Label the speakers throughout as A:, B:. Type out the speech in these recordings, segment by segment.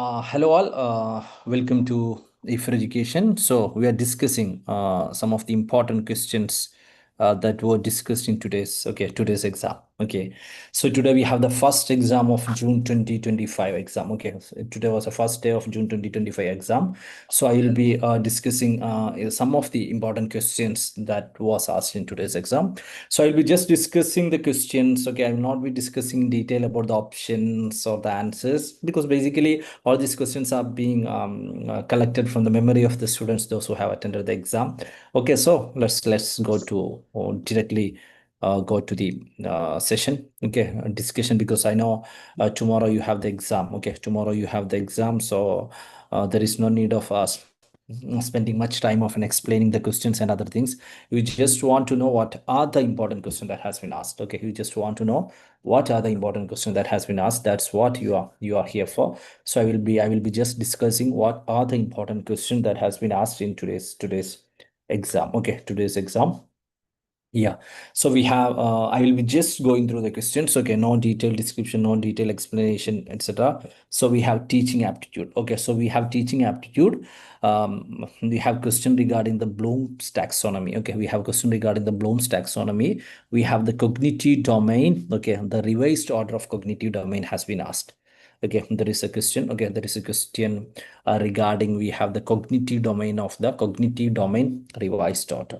A: Hello all, welcome to Aifer Education. So we are discussing some of the important questions that were discussed in today's exam. Okay, so today we have the first exam of June 2025 exam. Okay, so today was the first day of June 2025 exam. So I will be discussing some of the important questions that was asked in today's exam. So I'll be just discussing the questions. Okay, I will not be discussing in detail about the options or the answers, because basically all these questions are being collected from the memory of the students, those who have attended the exam. Okay, so let's go to directly go to the session. Okay, discussion, because I know tomorrow you have the exam. Okay, tomorrow you have the exam, so there is no need of us spending much time of explaining the questions and other things. We just want to know what are the important questions that has been asked. Okay, you just want to know what are the important questions that has been asked. That's what you are here for. So I will be just discussing what are the important questions that has been asked in today's exam. Okay, today's exam. Yeah, so we have, I will be just going through the questions. Okay, no detailed description, no detailed explanation, etc. So we have teaching aptitude. Okay, so we have teaching aptitude. We have question regarding the Bloom's taxonomy. Okay, we have question regarding the Bloom's taxonomy. We have the cognitive domain. Okay, the revised order of cognitive domain has been asked. Okay, there is a question. Okay, there is a question regarding, we have the cognitive domain of the cognitive domain revised order.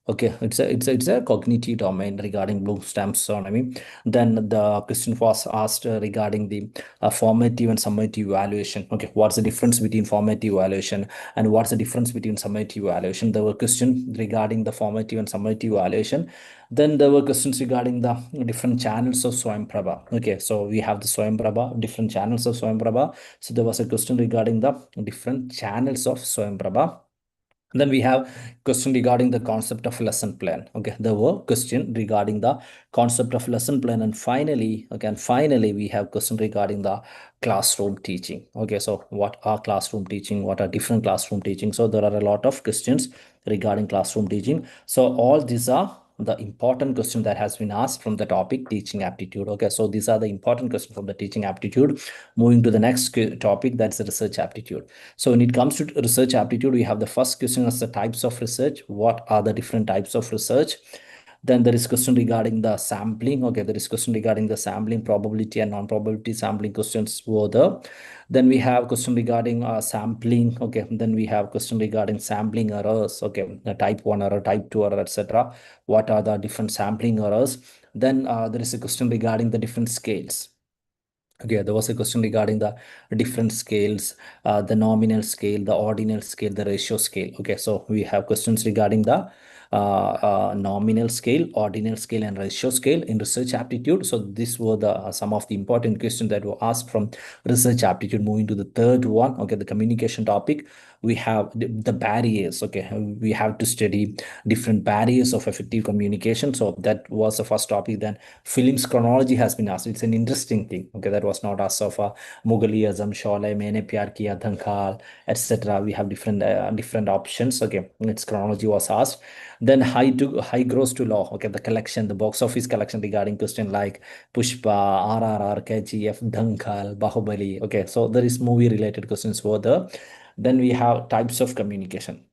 A: Okay, it's a cognitive domain regarding Bloom's taxonomy. Then the question was asked regarding the formative and summative evaluation. Okay, what's the difference between formative evaluation and what's the difference between summative evaluation? There were questions regarding the formative and summative evaluation. Then there were questions regarding the different channels of Swayamprabha. Okay, so we have the Swayamprabha, different channels of Swayamprabha. So there was a question regarding the different channels of Swayamprabha. Then we have question regarding the concept of lesson plan. Okay, there were question regarding the concept of lesson plan, and finally we have question regarding the classroom teaching. Okay, so what are classroom teaching? What are different classroom teaching? So there are a lot of questions regarding classroom teaching. So all these are the important question that has been asked from the topic teaching aptitude. Okay, so these are the important questions from the teaching aptitude. Moving to the next topic, that's the research aptitude. So when it comes to research aptitude, we have the first question as the types of research. What are the different types of research? Then there is question regarding the sampling. Okay, there is question regarding the sampling, probability and non-probability sampling questions were there. Then we have question regarding sampling. Okay, then we have question regarding sampling errors. Okay, the type 1 error, type 2 error, etc. What are the different sampling errors? Then there is a question regarding the different scales. Okay, there was a question regarding the different scales, the nominal scale, the ordinal scale, the ratio scale. Okay, so we have questions regarding the nominal scale, ordinal scale, and ratio scale in research aptitude. So these were the some of the important questions that were asked from research aptitude. Moving to the third one, okay, the communication topic. We have the barriers. Okay, we have to study different barriers of effective communication. So that was the first topic. Then film's chronology has been asked. It's an interesting thing. Okay, that was not asked of Mughal Azam, Sholay, Maine Pyar Kiya, Dhankal, etc. We have different options. Okay, its chronology was asked. Then high gross to low. Okay, the collection, the box office collection regarding question like Pushpa, RRR, KGF, Dhankal, Bahubali. Okay, so there is movie related questions for the. Then we have types of communication.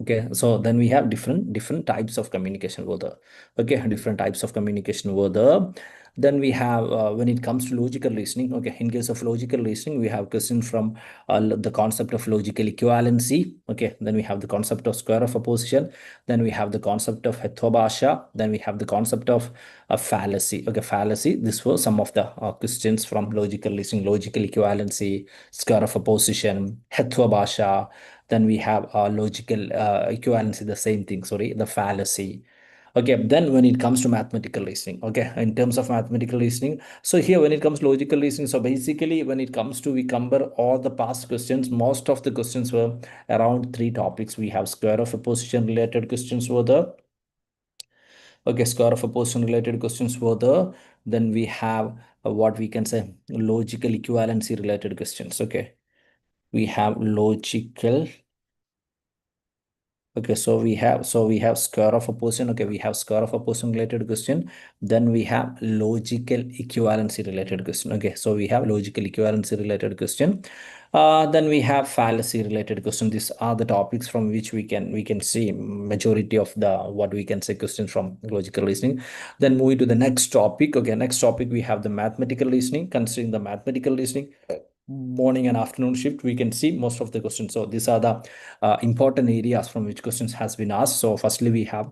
A: Okay, so then we have different types of communication over there. Okay, different types of communication over there. Then we have when it comes to logical reasoning. Okay, in case of logical reasoning, we have question from the concept of logical equivalency. Okay, then we have the concept of square of opposition. Then we have the concept of heterodabasha. Then we have the concept of fallacy. Okay, fallacy. This was some of the questions from logical reasoning, logical equivalency, square of opposition, heterodabasha. Then we have logical equivalency, the same thing, sorry, the fallacy. Okay, then when it comes to mathematical reasoning, okay, in terms of mathematical reasoning, so here when it comes to logical reasoning, so basically when it comes to, we cover all the past questions. Most of the questions were around three topics. We have square of opposition related questions were there. Okay, square of opposition related questions were there. Then we have what we can say logical equivalency related questions. Okay, we have logical Okay, so we have square of a person. Okay, we have square of a person related question. Then we have logical equivalency related question. Okay, so we have logical equivalency related question. Then we have fallacy related question. These are the topics from which we can see majority of the what we can say questions from logical reasoning. Then moving to the next topic. Okay, next topic we have the mathematical reasoning. Considering the mathematical reasoning, morning and afternoon shift, we can see most of the questions. So these are the important areas from which questions has been asked. So firstly, we have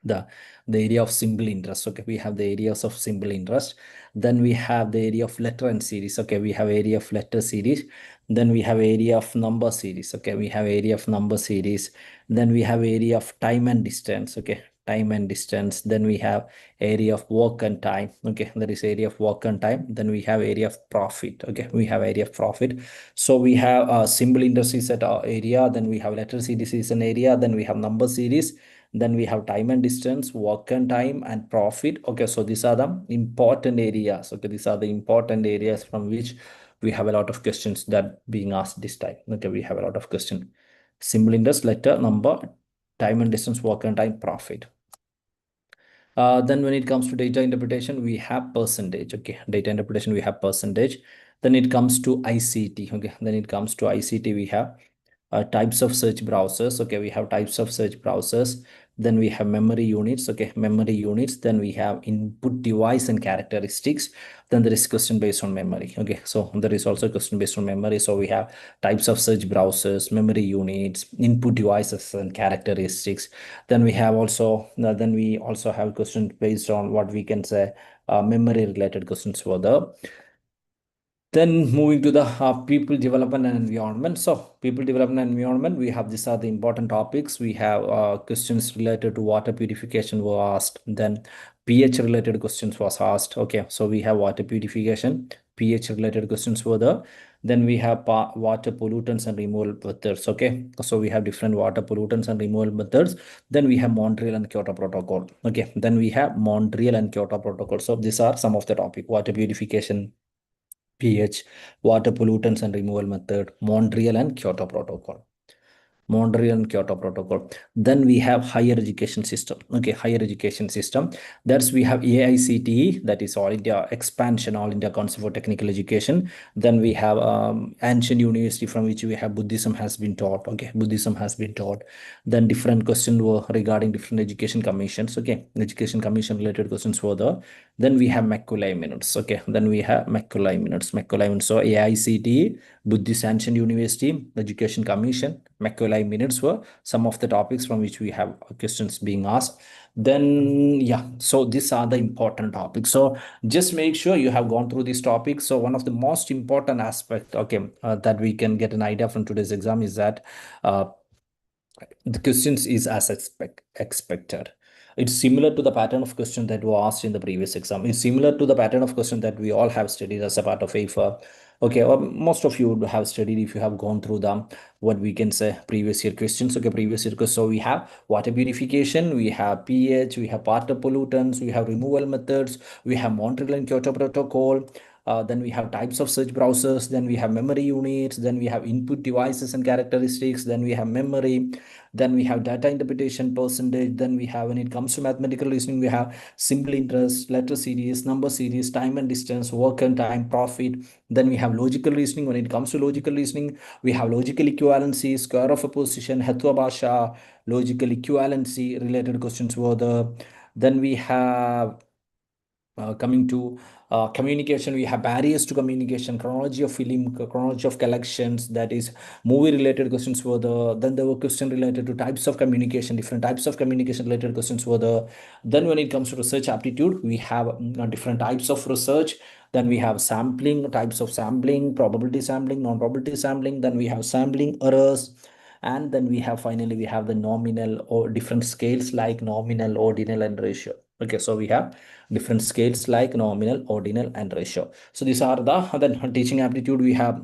A: the area of simple interest. Okay, we have the areas of simple interest. Then we have the area of letter and series. Okay, we have area of letter series. Then we have area of number series. Okay, we have area of number series. Then we have area of time and distance. Okay, time and distance. Then we have area of work and time. Okay, there is area of work and time. Then we have area of profit. Okay, we have area of profit. So we have simple interest is at our area. Then we have letter series is an area. Then we have number series. Then we have time and distance, work and time, and profit. Okay, so these are the important areas. Okay, these are the important areas from which we have a lot of questions that being asked this time. Okay, we have a lot of questions. Simple interest, letter, number, time and distance, work and time, profit. Then when it comes to data interpretation, we have percentage. Okay, data interpretation, we have percentage. Then it comes to ICT. Okay, then it comes to ICT, we have types of search browsers. Okay, we have types of search browsers. Then we have memory units. Okay, memory units. Then we have input device and characteristics. Then there is question based on memory. Okay, so there is also a question based on memory. So we have types of search browsers, memory units, input devices and characteristics. Then we have also have questions based on what we can say memory related questions for the. Then moving to the people development and environment. So people development and environment, we have these are the important topics. We have questions related to water purification were asked. Then pH related questions was asked. Okay, so we have water purification, pH related questions were there. Then we have water pollutants and removal methods. Okay, so we have different water pollutants and removal methods. Then we have Montreal and Kyoto Protocol. Okay, then we have Montreal and Kyoto Protocol. So these are some of the topic: water purification, pH, water pollutants and removal method, Montreal and Kyoto Protocol. Montreal and Kyoto Protocol. Then we have higher education system. Okay, higher education system. That's we have AICTE, that is All India Expansion, All India Council for Technical Education. Then we have ancient university from which we have Buddhism has been taught. Okay, Buddhism has been taught. Then different questions were regarding different education commissions. Okay, education commission related questions were there. Then we have Macaulay minutes. Okay, then we have Macaulay minutes. Macaulay minutes. So AICTE, Buddhist Ancient University, Education Commission, Macaulay minutes were some of the topics from which we have questions being asked. Then, yeah, so these are the important topics. So just make sure you have gone through these topics. So one of the most important aspect, okay, that we can get an idea from today's exam is that the questions is as expected. It's similar to the pattern of question that were asked in the previous exam. It's similar to the pattern of question that we all have studied as a part of AIFA. Okay, or most of you would have studied if you have gone through the what we can say previous year questions. Okay, previous year questions. So we have water purification, we have pH, we have water pollutants, we have removal methods, we have Montreal and Kyoto Protocol. Then we have types of search browsers, then we have memory units, then we have input devices and characteristics, then we have memory, then we have data interpretation percentage, then we have when it comes to mathematical reasoning, we have simple interest, letter series, number series, time and distance, work and time, profit. Then we have logical reasoning. When it comes to logical reasoning, we have logical equivalency, square of a position, Hetwa Bhasha, logical equivalency related questions were the. Then we have coming to communication, we have barriers to communication, chronology of film, chronology of collections, that is movie related questions were the. Then there were questions related to types of communication, different types of communication related questions were the. Then when it comes to research aptitude, we have different types of research. Then we have sampling, types of sampling, probability sampling, non-probability sampling. Then we have sampling errors. And then we have finally we have the nominal or different scales like nominal, ordinal, and ratio. Okay, so we have different scales like nominal, ordinal, and ratio. So these are the then teaching aptitude. We have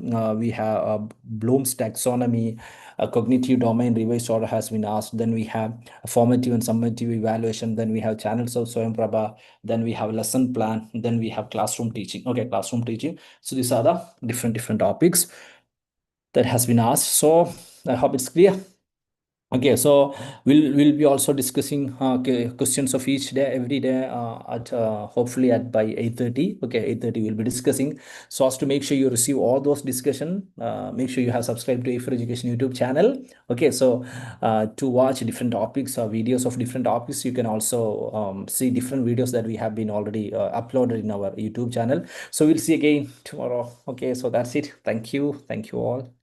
A: Bloom's taxonomy, a cognitive domain revised order has been asked. Then we have a formative and summative evaluation. Then we have channels of Swayam Prabha. Then we have lesson plan. Then we have classroom teaching. Okay, classroom teaching. So these are the different topics that has been asked. So I hope it's clear. Okay, so we'll be also discussing questions of each day, every day at hopefully at by 8:30. Okay, 8:30 we'll be discussing. So as to make sure you receive all those discussion, make sure you have subscribed to Aifer Education YouTube channel. Okay, so to watch different topics or videos of different topics, you can also see different videos that we have been already uploaded in our YouTube channel. So we'll see again tomorrow. Okay, so that's it. Thank you all.